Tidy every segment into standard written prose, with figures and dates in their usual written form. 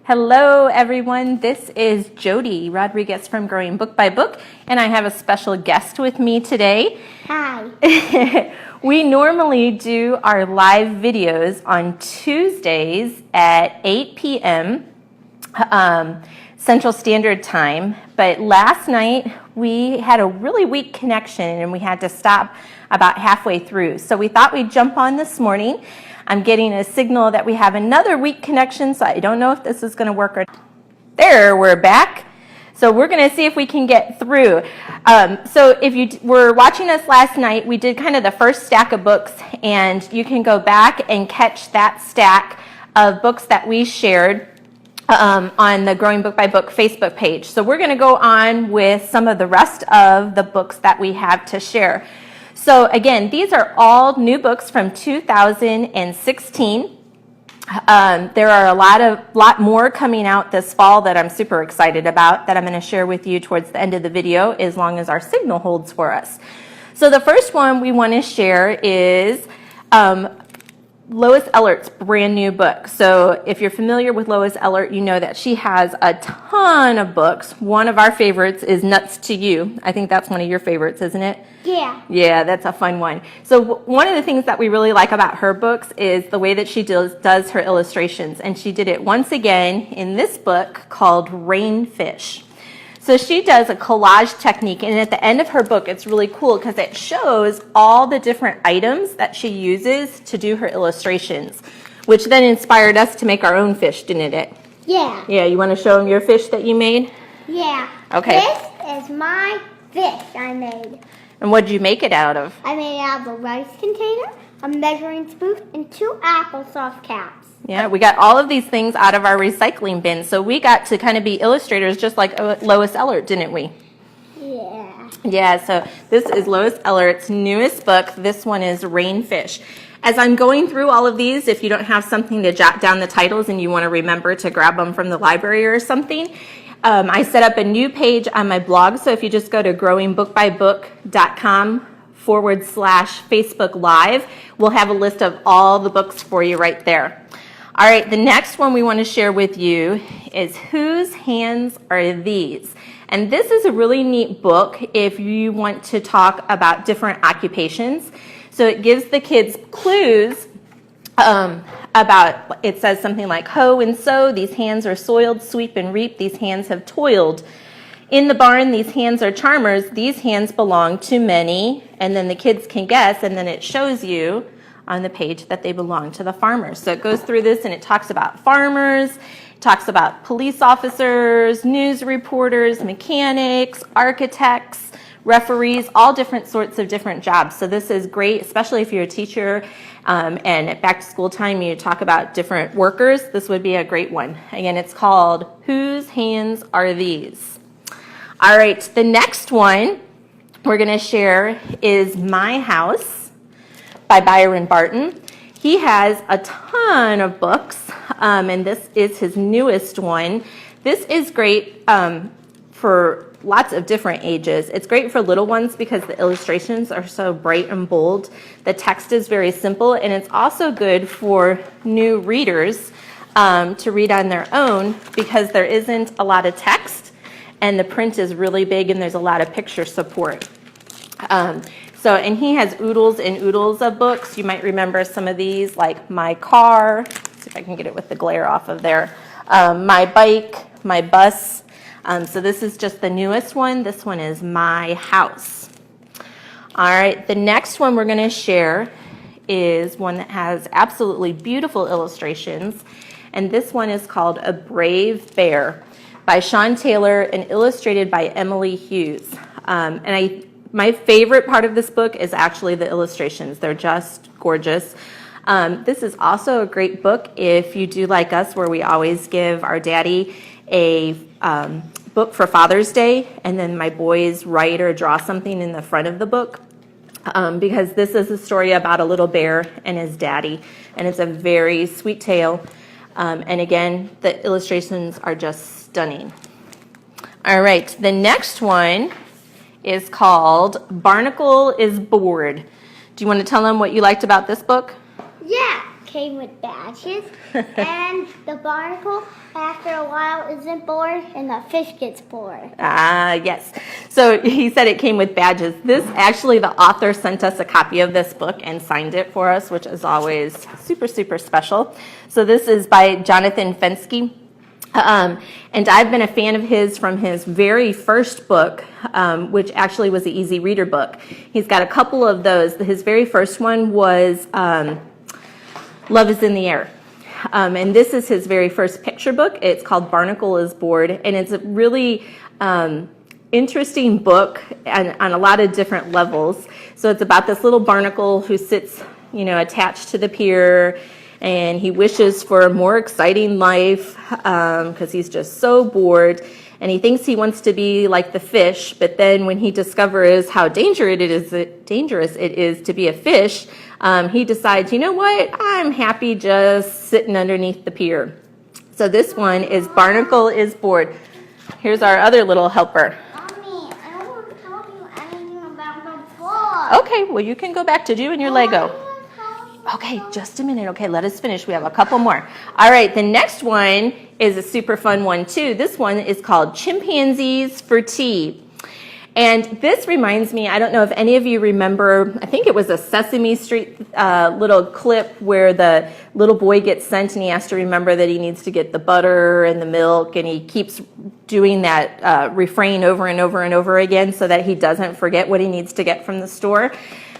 Hello everyone, this is Jody Rodriguez from Growing Book by Book, and I have a special guest with me today. Hi. We normally do our live videos on Tuesdays at 8 p.m. Central Standard Time, but last night we had a really weak connection and we had to stop about halfway through. So we thought we'd jump on this morning. I'm getting a signal that we have another weak connection, so I don't know if this is going to work or not. There, we're back. So we're going to see if we can get through. So if you were watching us last night, we did kind of the first stack of books, and you can go back and catch that stack of books that we shared on the Growing Book by Book Facebook page. So we're going to go on with some of the rest of the books that we have to share. So again, these are all new books from 2016. There are a lot more coming out this fall that I'm super excited about that I'm going to share with you towards the end of the video as long as our signal holds for us. So the first one we want to share is Lois Ellert's brand new book. So if you're familiar with Lois Ellert, you know that she has a ton of books. One of our favorites is Nuts to You. I think that's one of your favorites, isn't it? Yeah. Yeah, that's a fun one. So one of the things that we really like about her books is the way that she does her illustrations. And she did it once again in this book called Rainfish. So she does a collage technique, and at the end of her book, it's really cool because it shows all the different items that she uses to do her illustrations, which then inspired us to make our own fish, didn't it? Yeah. Yeah, you want to show them your fish that you made? Yeah. Okay. This is my fish I made. And what did you make it out of? I made it out of a rice container, a measuring spoon, and 2 applesauce caps. Yeah, we got all of these things out of our recycling bin, so we got to kind of be illustrators just like Lois Ellert, didn't we? Yeah. Yeah, so this is Lois Ellert's newest book. This one is Rainfish. As I'm going through all of these, if you don't have something to jot down the titles and you want to remember to grab them from the library or something, I set up a new page on my blog, so if you just go to growingbookbybook.com/Facebook Live, we'll have a list of all the books for you right there. All right, the next one we want to share with you is Whose Hands Are These? And this is a really neat book if you want to talk about different occupations. So it gives the kids clues about, it says something like hoe and sow, these hands are soiled, sweep and reap, these hands have toiled. In the barn, these hands are charmers, these hands belong to many, and then the kids can guess, and then it shows you on the page that they belong to the farmers. So it goes through this and it talks about farmers, it talks about police officers, news reporters, mechanics, architects, referees, all different sorts of different jobs. So this is great, especially if you're a teacher and at back to school time you talk about different workers. This would be a great one. Again, it's called Whose Hands Are These? All right, the next one we're going to share is My House by Byron Barton. He has a ton of books, and this is his newest one. This is great for lots of different ages. It's great for little ones because the illustrations are so bright and bold. The text is very simple, and it's also good for new readers to read on their own because there isn't a lot of text, and the print is really big, and there's a lot of picture support. And he has oodles and oodles of books. You might remember some of these, like My Car. Let's see if I can get it with the glare off of there. My Bike, My Bus. So this is just the newest one. This one is My House. All right, the next one we're going to share is one that has absolutely beautiful illustrations. And this one is called A Brave Bear by Sean Taylor and illustrated by Emily Hughes. My favorite part of this book is actually the illustrations. They're just gorgeous. This is also a great book if you do like us, where we always give our daddy a book for Father's Day, and then my boys write or draw something in the front of the book, because this is a story about a little bear and his daddy, and it's a very sweet tale. And again, the illustrations are just stunning. All right, the next one is called Barnacle is Bored. Do you want to tell them what you liked about this book? Yeah, came with badges, and the barnacle, after a crocodile isn't bored and the fish gets bored. Yes. So he said it came with badges. This, actually, the author sent us a copy of this book and signed it for us, which is always super, super special. So this is by Jonathan Fenske. And I've been a fan of his from his very first book, which actually was the Easy Reader book. He's got a couple of those. His very first one was Love is in the Air. And this is his very first picture book. It's called Barnacle is Bored, and it's a really interesting book on a lot of different levels. So it's about this little barnacle who sits, attached to the pier, and he wishes for a more exciting life because he's just so bored. And he thinks he wants to be like the fish, but then when he discovers how dangerous it is to be a fish, he decides, you know what, I'm happy just sitting underneath the pier. So this one is Barnacle is Bored. Here's our other little helper. Mommy, I don't want to tell you anything about the book. Okay, well, you can go back to doing your Lego. Okay, just a minute. Okay, let us finish. We have a couple more. All right, the next one is a super fun one, too. This one is called Chimpanzees for Tea. And this reminds me, I don't know if any of you remember, I think it was a Sesame Street little clip where the little boy gets sent and he has to remember that he needs to get the butter and the milk, and he keeps doing that refrain over and over and over again so that he doesn't forget what he needs to get from the store.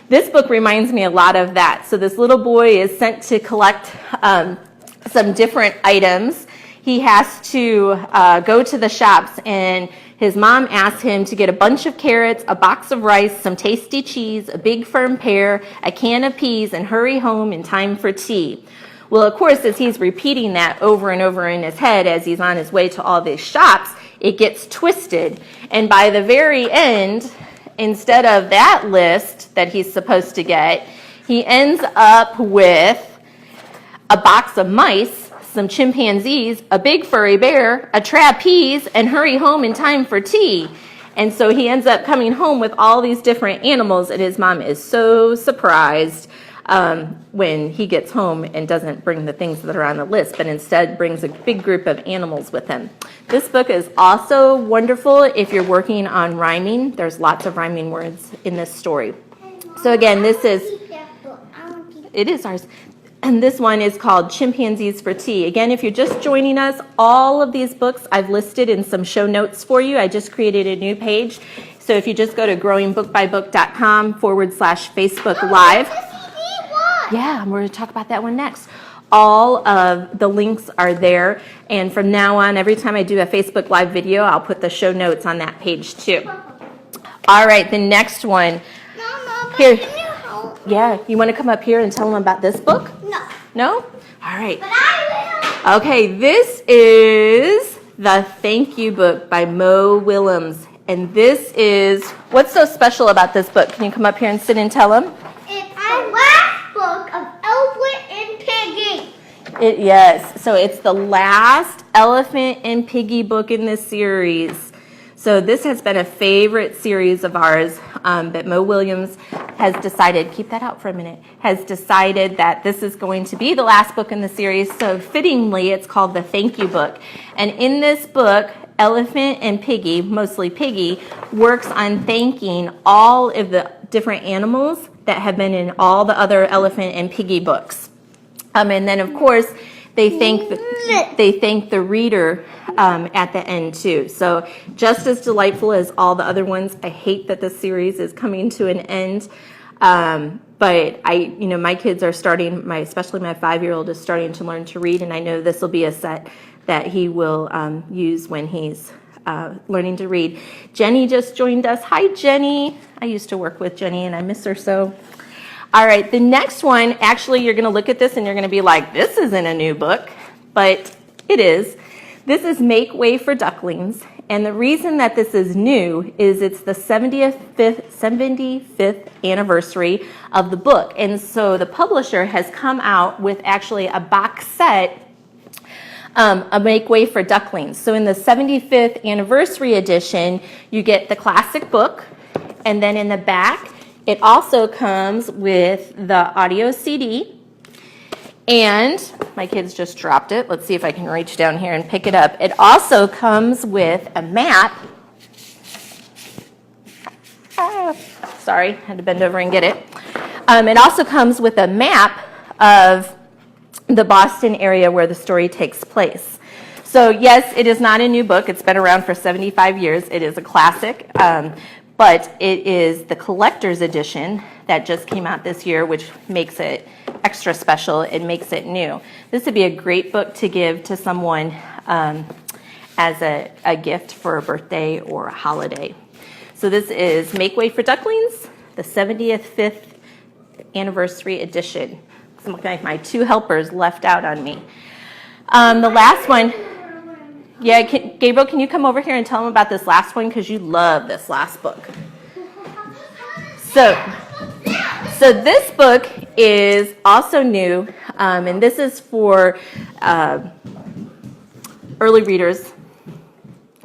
This book reminds me a lot of that. So this little boy is sent to collect some different items. He has to go to the shops, and his mom asks him to get a bunch of carrots, a box of rice, some tasty cheese, a big firm pear, a can of peas, and hurry home in time for tea. Well, of course, as he's repeating that over and over in his head as he's on his way to all these shops, it gets twisted. And by the very end, instead of that list that he's supposed to get, he ends up with a box of mice, some chimpanzees, a big furry bear, a trapeze, and hurry home in time for tea. And so he ends up coming home with all these different animals, and his mom is so surprised when he gets home and doesn't bring the things that are on the list, but instead brings a big group of animals with him. This book is also wonderful if you're working on rhyming. There's lots of rhyming words in this story. So again, this is, it is ours. And this one is called Chimpanzees for Tea. Again, if you're just joining us, all of these books I've listed in some show notes for you. I just created a new page. So if you just go to growingbookbybook.com/Facebook Live. Yeah, we're going to talk about that one next. All of the links are there. And from now on, every time I do a Facebook Live video, I'll put the show notes on that page too. All right, the next one. Here. Yeah, you want to come up here and tell them about this book? No. No? All right. But I will. Okay, this is the Thank You book by Mo Willems. And this is, what's so special about this book? Can you come up here and sit and tell them? It's the last book of Elephant and Piggy. Yes, so it's the last Elephant and Piggy book in this series. So this has been a favorite series of ours, but Mo Willems has decided, keep that out for a minute, has decided that this is going to be the last book in the series. So fittingly, it's called the Thank You book. And in this book, Elephant and Piggy, mostly Piggy, works on thanking all of the different animals that have been in all the other Elephant and Piggy books. And then, of course, they thank the reader at the end too. So just as delightful as all the other ones. I hate that this series is coming to an end, but my kids are starting. Especially my 5-year-old is starting to learn to read, and I know this will be a set that he will use when he's learning to read. Jenny just joined us. Hi, Jenny. I used to work with Jenny, and I miss her so. All right, the next one, actually, you're going to look at this and you're going to be like, this isn't a new book, but it is. This is Make Way for Ducklings, and the reason that this is new is it's the 75th anniversary of the book, and so the publisher has come out with actually a box set, a Make Way for Ducklings. So in the 75th anniversary edition, you get the classic book, and then in the back, it also comes with the audio CD, And my kids just dropped it. Let's see if I can reach down here and pick it up. It also comes with a map. Sorry, had to bend over and get it. It also comes with a map of the Boston area where the story takes place. So yes, it is not a new book. It's been around for 75 years. It is a classic, but it is the collector's edition that just came out this year, which makes it extra special. It makes it new. This would be a great book to give to someone as a gift for a birthday or a holiday. So this is Make Way for Ducklings, the 75th anniversary edition. It's looking like my two helpers left out on me. The last one, yeah, Gabriel, can you come over here and tell them about this last one? Because you love this last book. So this book is also new, and this is for early readers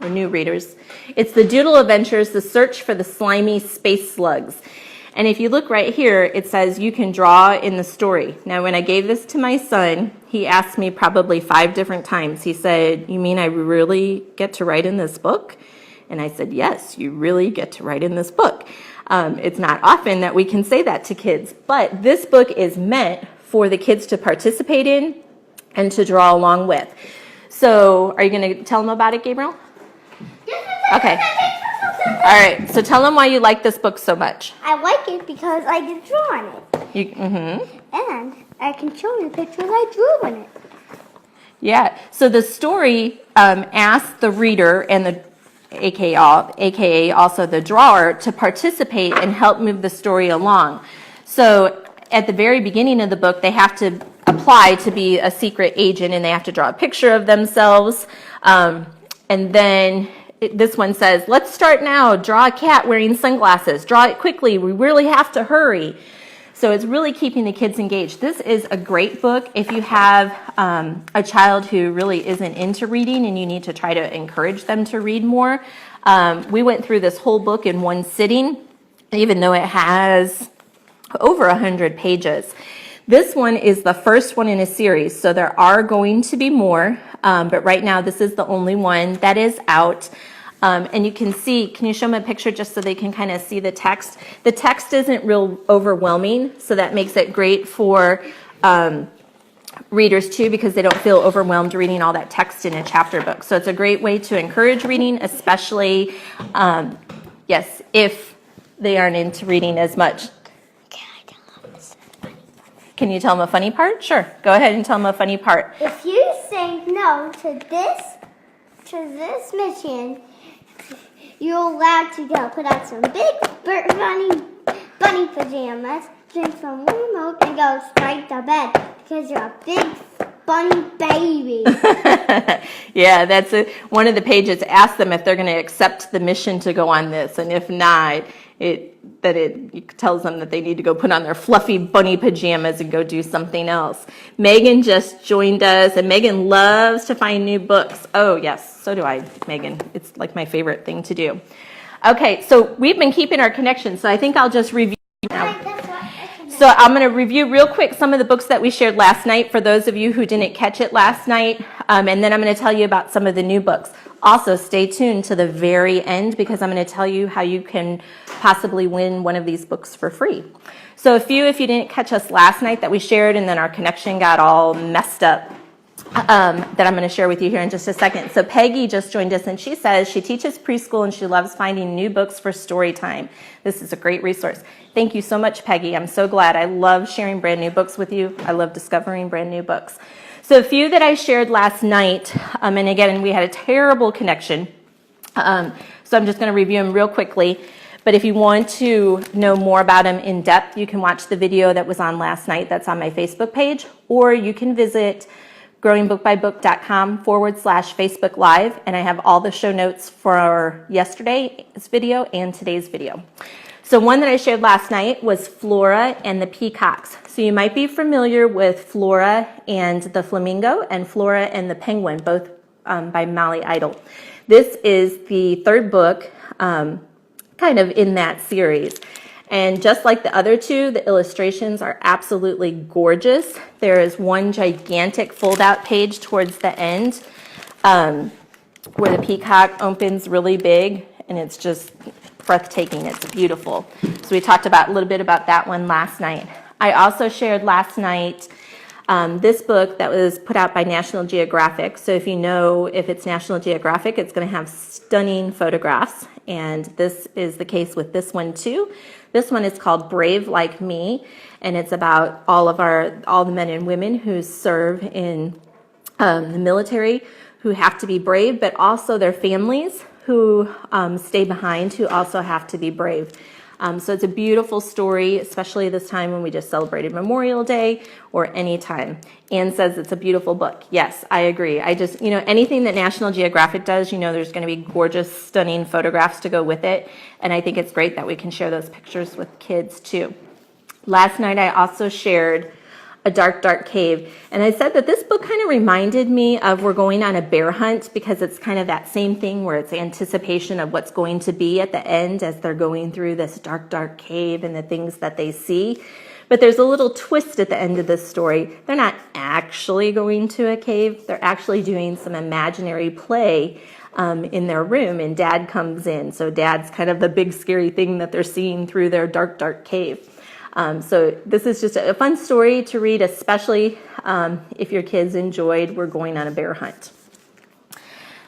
or new readers. It's the Doodle Adventures, The Search for the Slimy Space Slugs. And if you look right here, it says you can draw in the story. Now, when I gave this to my son, he asked me probably 5 different times. He said, "You mean I really get to write in this book?" And I said, "Yes, you really get to write in this book." It's not often that we can say that to kids, but this book is meant for the kids to participate in and to draw along with. So are you going to tell them about it, Gabriel? Okay. All right. So tell them why you like this book so much. I like it because I can draw on it. And I can show you the pictures I drew on it. Yeah. So the story asks the reader and the AKA also the drawer to participate and help move the story along. So at the very beginning of the book, they have to apply to be a secret agent, and they have to draw a picture of themselves. And then this one says, "Let's start now. Draw a cat wearing sunglasses. Draw it quickly. We really have to hurry." So it's really keeping the kids engaged. This is a great book if you have a child who really isn't into reading and you need to try to encourage them to read more. We went through this whole book in one sitting, even though it has over 100 pages. This one is the first one in a series, so there are going to be more, but right now this is the only one that is out. And you can see, can you show them a picture just so they can kind of see the text? The text isn't real overwhelming, so that makes it great for readers too, because they don't feel overwhelmed reading all that text in a chapter book. So it's a great way to encourage reading, especially, yes, if they aren't into reading as much. Can you tell them a funny part? Sure. Go ahead and tell them a funny part. If you say no to this mission, you're allowed to go put on some big bunny pajamas, drink some warm milk, and go straight to bed because you're a big bunny baby. Yeah, that's one of the pages. Ask them if they're going to accept the mission to go on this, and if not, it tells them that they need to go put on their fluffy bunny pajamas and go do something else. Megan just joined us, and Megan loves to find new books. Oh, yes, so do I, Megan. It's like my favorite thing to do. Okay, so we've been keeping our connection, so I think I'll just review now. So I'm going to review real quick some of the books that we shared last night for those of you who didn't catch it last night, and then I'm going to tell you about some of the new books. Also, stay tuned to the very end because I'm going to tell you how you can possibly win one of these books for free. So if you didn't catch us last night that we shared and then our connection got all messed up, that I'm going to share with you here in just a second. So Peggy just joined us, and she says she teaches preschool and she loves finding new books for story time. This is a great resource. Thank you so much, Peggy. I'm so glad. I love sharing brand new books with you. I love discovering brand new books. So a few that I shared last night, and again, we had a terrible connection, so I'm just going to review them real quickly. But if you want to know more about them in depth, you can watch the video that was on last night. That's on my Facebook page, or you can visit growingbookbybook.com/Facebook Live, and I have all the show notes for yesterday's video and today's video. So one that I shared last night was Flora and the Peacocks. So you might be familiar with Flora and the Flamingo and Flora and the Penguin, both by Molly Idle. This is the third book kind of in that series. And just like the other two, the illustrations are absolutely gorgeous. There is one gigantic fold-out page towards the end where the peacock opens really big, and it's just breathtaking. It's beautiful. So we talked about a little bit about that one last night. I also shared last night this book that was put out by National Geographic. So if you know if it's National Geographic, it's going to have stunning photographs. And this is the case with this one too. This one is called Brave Like Me, and it's about all the men and women who serve in the military, who have to be brave, but also their families who stay behind, who also have to be brave. So it's a beautiful story, especially this time when we just celebrated Memorial Day or any time. Anne says it's a beautiful book. Yes, I agree. I just, anything that National Geographic does, there's going to be gorgeous, stunning photographs to go with it. And I think it's great that we can share those pictures with kids too. Last night I also shared A Dark, Dark Cave. And I said that this book kind of reminded me of We're Going on a Bear Hunt, because it's kind of that same thing where it's anticipation of what's going to be at the end as they're going through this dark, dark cave and the things that they see. But there's a little twist at the end of this story. They're not actually going to a cave. They're actually doing some imaginary play in their room, and Dad comes in. So Dad's kind of the big scary thing that they're seeing through their dark, dark cave. So this is just a fun story to read, especially if your kids enjoyed We're Going on a Bear Hunt.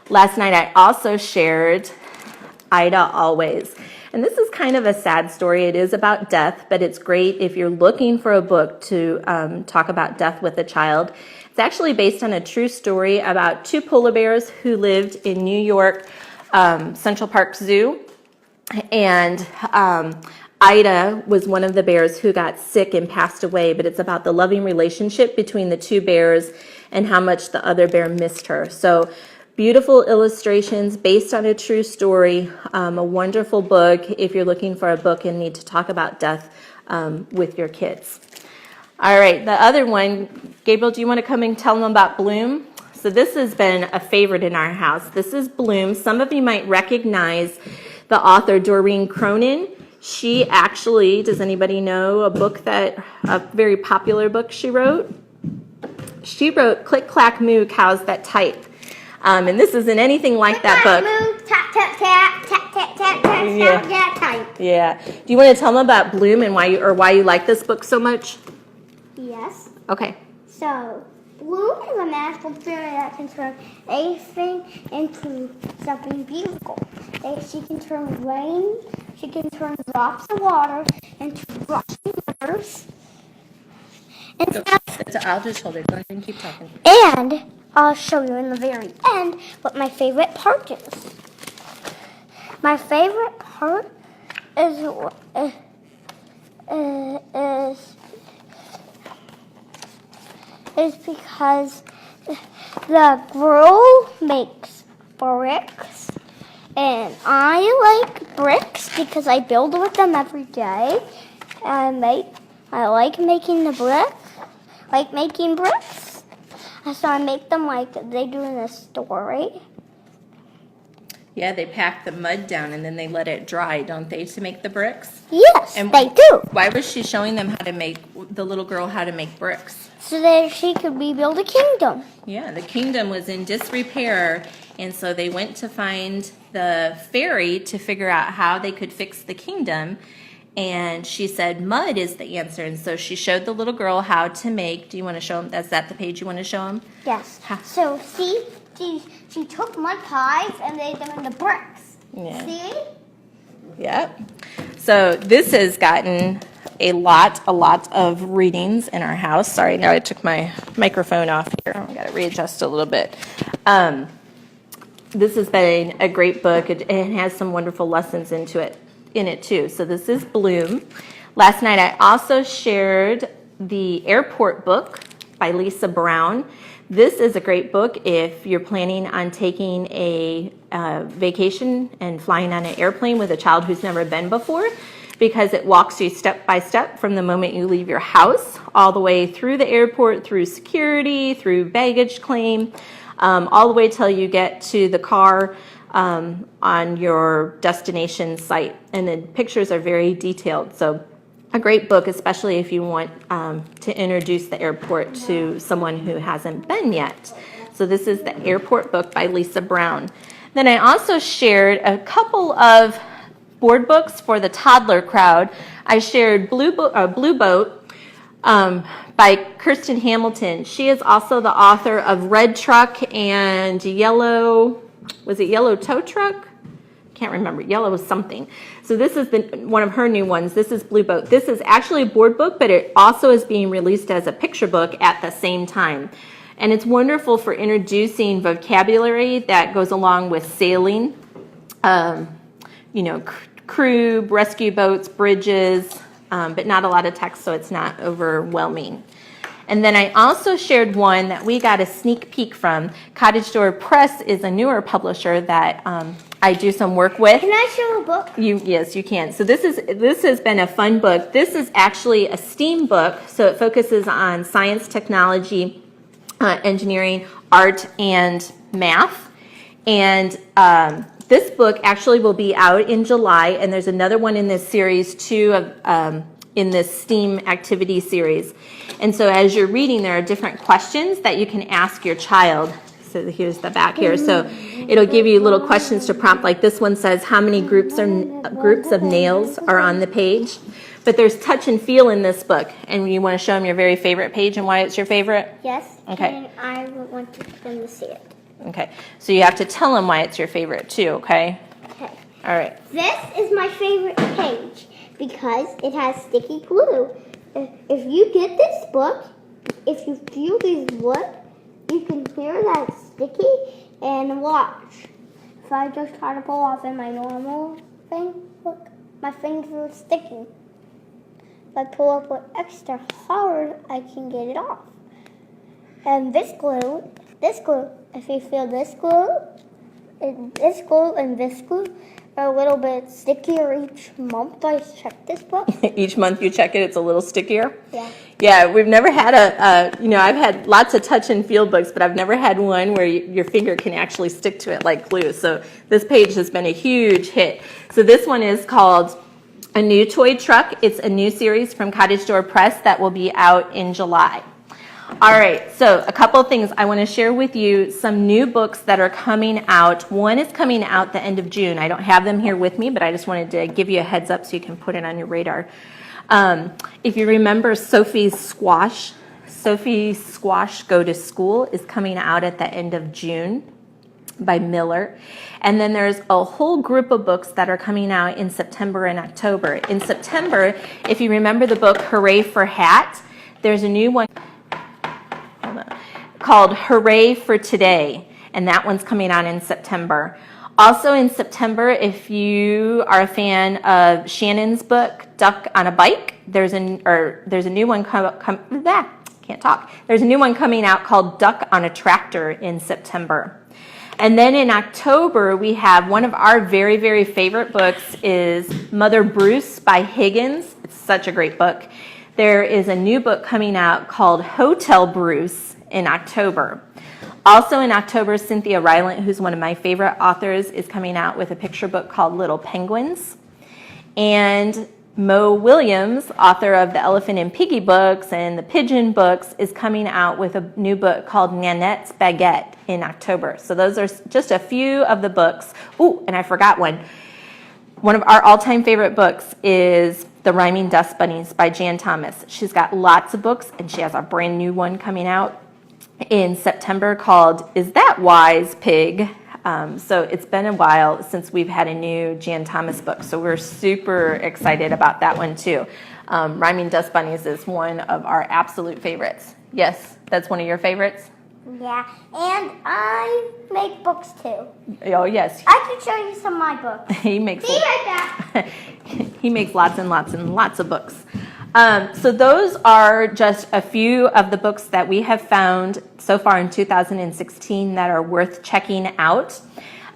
Last night I also shared Ida Always. And this is kind of a sad story. It is about death, but it's great if you're looking for a book to talk about death with a child. It's actually based on a true story about two polar bears who lived in New York Central Park Zoo. And Ida was one of the bears who got sick and passed away, but it's about the loving relationship between the two bears and how much the other bear missed her. So beautiful illustrations based on a true story, a wonderful book if you're looking for a book and need to talk about death with your kids. All right, the other one, Gabriel, do you want to come and tell them about Bloom? So this has been a favorite in our house. This is Bloom. Some of you might recognize the author Doreen Cronin. She actually, does anybody know a very popular book she wrote? She wrote Click, Clack, Moo, Cows That Type. And this isn't anything like that book. Move, tap, tap, tap, tap, tap, tap, tap, Yeah. tap, type. Yeah. Do you want to tell them about Bloom and why you like this book so much? Yes. Okay. So, Bloom is a magical fairy that can turn anything into something beautiful. She can turn rain, she can turn drops of water into rushing rivers. I'll just hold it. Go ahead and keep talking. And I'll show you in the very end what my favorite part is. My favorite part is because the girl makes bricks, and I like bricks because I build with them every day. I like making the bricks, like making bricks. So I make them like they do in the story. Yeah, they pack the mud down and then they let it dry, don't they, to make the bricks? Yes, And they do. Why was she showing them the little girl how to make bricks? So that she could rebuild a kingdom. Yeah, the kingdom was in disrepair, and so they went to find the fairy to figure out how they could fix the kingdom. And she said mud is the answer, and so she showed the little girl how to make. Do you want to show them? Is that the page you want to show them? Yes. So see, she took mud pies and made them into bricks. Yeah. See? Yep. So this has gotten a lot of readings in our house. Sorry, now I took my microphone off here. I've got to readjust a little bit. This has been a great book. It has some wonderful lessons in it too. So this is Bloom. Last night I also shared the Airport book by Lisa Brown. This is a great book if you're planning on taking a vacation and flying on an airplane with a child who's never been before, because it walks you step by step from the moment you leave your house all the way through the airport, through security, through baggage claim, all the way till you get to the car on your destination site. And the pictures are very detailed. So a great book, especially if you want to introduce the airport to someone who hasn't been yet. So this is the Airport Book by Lisa Brown. Then I also shared a couple of board books for the toddler crowd. I shared Blue Boat by Kirsten Hamilton. She is also the author of Red Truck and Yellow, was it Yellow Tow Truck? Can't remember. Yellow was something. So this is one of her new ones. This is Blue Boat. This is actually a board book, but it also is being released as a picture book at the same time. And it's wonderful for introducing vocabulary that goes along with sailing, crew, rescue boats, bridges, but not a lot of text, so it's not overwhelming. And then I also shared one that we got a sneak peek from. Cottage Door Press is a newer publisher that I do some work with. Can I show a book? Yes, you can. So this has been a fun book. This is actually a STEAM book, so it focuses on science, technology, engineering, art, and math. And this book actually will be out in July, and there's another one in this series too, in this STEAM activity series. And so as you're reading, there are different questions that you can ask your child. So here's the back here. So it'll give you little questions to prompt, like this one says, how many groups of nails are on the page? But there's touch and feel in this book. And you want to show them your very favorite page and why it's your favorite? Yes. Okay. And I want them to see it. Okay. So you have to tell them why it's your favorite too, okay? Okay. All right. This is my favorite page because it has sticky glue. If you get this book, if you feel these wood, you can hear that it's sticky, and watch. If I just try to pull off in my normal thing, look, my fingers are sticking. If I pull up with extra hard, I can get it off. And this glue, if you feel this glue, and this glue are a little bit stickier each month. I check this book. Each month you check it, it's a little stickier? Yeah. Yeah, we've never had I've had lots of touch and feel books, but I've never had one where your finger can actually stick to it like glue. So this page has been a huge hit. So this one is called A New Toy Truck. It's a new series from Cottage Door Press that will be out in July. All right, so a couple of things. I want to share with you some new books that are coming out. One is coming out the end of June. I don't have them here with me, but I just wanted to give you a heads up so you can put it on your radar. If you remember Sophie's Squash Go to School is coming out at the end of June by Miller. And then there's a whole group of books that are coming out in September and October. In September, if you remember the book Hooray for Hat, there's a new one called Hooray for Today, and that one's coming out in September. Also in September, if you are a fan of Shannon's book Duck on a Bike, there's a new one There's a new one coming out called Duck on a Tractor in September. And then in October, we have one of our very, very favorite books is Mother Bruce by Higgins. It's such a great book. There is a new book coming out called Hotel Bruce in October. Also in October, Cynthia Rylant, who's one of my favorite authors, is coming out with a picture book called Little Penguins. And Mo Williams, author of the Elephant and Piggy books and the Pigeon books, is coming out with a new book called Nanette's Baguette in October. So those are just a few of the books. Ooh, and I forgot one. One of our all-time favorite books is The Rhyming Dust Bunnies by Jan Thomas. She's got lots of books, and she has a brand new one coming out in September called Is That Wise, Pig? So it's been a while since we've had a new Jan Thomas book, so we're super excited about that one too. Rhyming Dust Bunnies is one of our absolute favorites. Yes, that's one of your favorites? Yeah, and I make books too. Oh, yes. I can show you some of my books. He makes Be right back. He makes lots and lots and lots of books. So those are just a few of the books that we have found so far in 2016 that are worth checking out.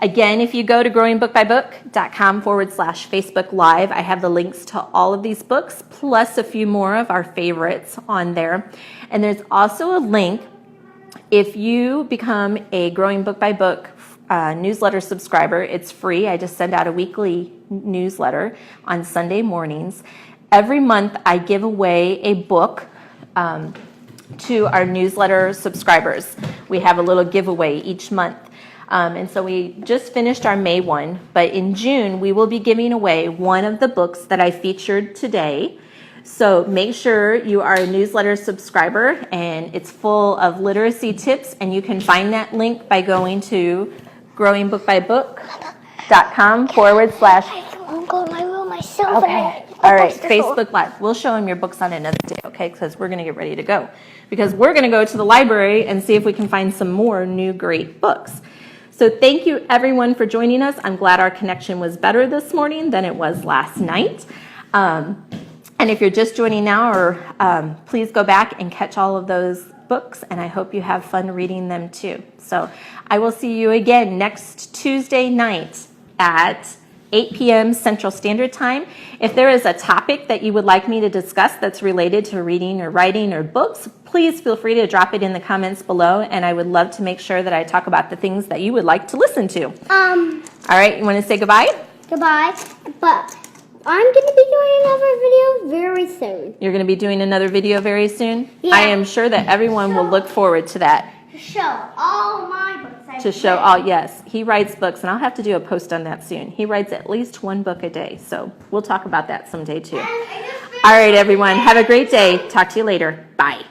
Again, if you go to growingbookbybook.com/Facebook Live, I have the links to all of these books, plus a few more of our favorites on there. And there's also a link if you become a Growing Book by Book newsletter subscriber, it's free. I just send out a weekly newsletter on Sunday mornings. Every month I give away a book to our newsletter subscribers. We have a little giveaway each month. And so we just finished our May one, but in June we will be giving away one of the books that I featured today. So make sure you are a newsletter subscriber, and it's full of literacy tips, and you can find that link by going to growingbookbybook.com / I'll go to my room myself. Okay. All right, Facebook Live. We'll show them your books on another day, okay? Because we're going to get ready to go. Because we're going to go to the library and see if we can find some more new great books. So thank you, everyone, for joining us. I'm glad our connection was better this morning than it was last night. And if you're just joining now, or please go back and catch all of those books, and I hope you have fun reading them too. So I will see you again next Tuesday night at 8 p.m. Central Standard Time. If there is a topic that you would like me to discuss that's related to reading or writing or books, please feel free to drop it in the comments below, and I would love to make sure that I talk about the things that you would like to listen to. All right, you want to say goodbye? Goodbye. But I'm going to be doing another video very soon. You're going to be doing another video very soon? Yeah. I am sure that everyone will look forward to that. To show all my books. To show all, yes, he writes books, and I'll have to do a post on that soon. He writes at least one book a day, so we'll talk about that someday too. All right, everyone, have a great day. Talk to you later. Bye.